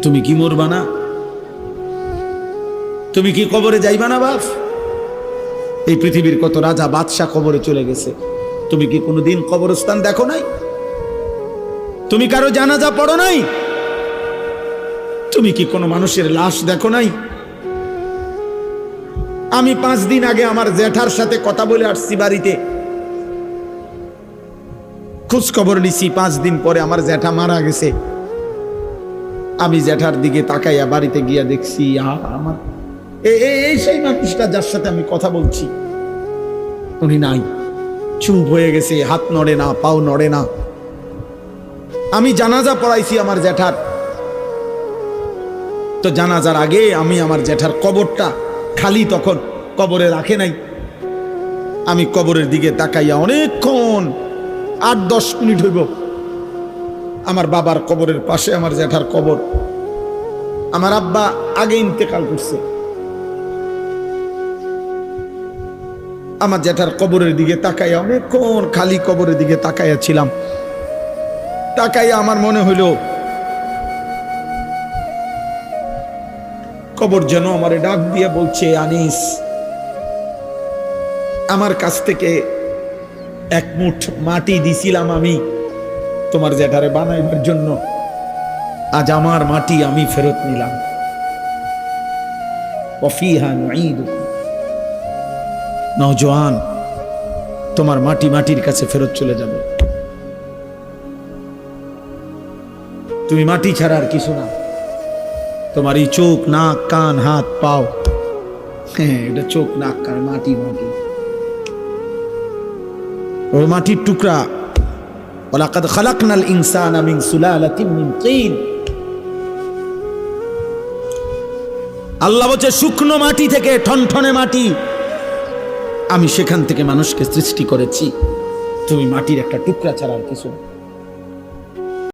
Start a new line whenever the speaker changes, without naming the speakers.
তুমি কি মরবা না? তুমি কি কবরে যাইবা না বাপ? এই পৃথিবীর কত রাজা বাদশাহ কবরে চলে গেছে, তুমি কি কোনোদিন কবরস্থান দেখো নাই? তুমি কারো জানাজা পড়ো নাই? তুমি কি কোনো মানুষের লাশ দেখো নাই? আমি 5 দিন আগে আমার জ্যাঠার সাথে কথা বলে আসছি, বাড়িতে খোঁজ খবর নিছি। 5 দিন পরে আমার জ্যাঠা মারা গেছে। আমি জ্যাঠার দিকে তাকাইয়া বাড়িতে গিয়া দেখছি আমার এই সেই মানুষটা যার সাথে আমি কথা বলছি, উনি নাই, চুপ হয়ে গেছে, হাত নড়ে না, পাও নড়ে না। আমি জানাজা পড়াইছি আমার জ্যাঠার, তো জানাজার আগে আমি আমার জ্যাঠার কবরটা খালি, তখন কবরে রাখে নাই। আমি কবরের দিকে তাকাইয়া অনেকক্ষণ 8-10 মিনিট হইব, আমার বাবার কবরের পাশে আমার জ্যাঠার কবর। আমার আব্বা আগে ইন্তেকাল করছে। আমার জ্যাঠার কবরের দিকে তাকাইয়া অনেকক্ষণ খালি কবরের দিকে তাকাইয়া ছিলাম। তাকাইয়া আমার মনে হইল কবর যেন আমারে ডাক দিয়ে বলছে, আনিস, আমার কাছ থেকে 1 মুঠ মাটি দিছিলাম আমি তোমার জ্যাঠারে বানাইবার জন্য, আজ আমার মাটি আমি ফেরত নিলাম। ওয়াফিহা নুঈদুকুম, নওজোয়ান, তোমার মাটি মাটির কাছে ফেরত চলে যাবে। তুমি মাটি ছাড়া আর কিছু না। তোমার এই চোখ, নাক, কান, হাত, পাও, হ্যাঁ, এটা চোখ, নাক, কান, মাটি, মাটি, ও মাটির টুকরা। ওয়ালাকাদ খালাকনাল ইনসানা মিন সুলালাতিন মিন তিন। আল্লাহ বলছে শুকনো মাটি থেকে, ঠনঠনে মাটি, আমি সেখান থেকে মানুষকে সৃষ্টি করেছি। তুমি মাটির একটা টুকরা ছাড়া আর কিছু না।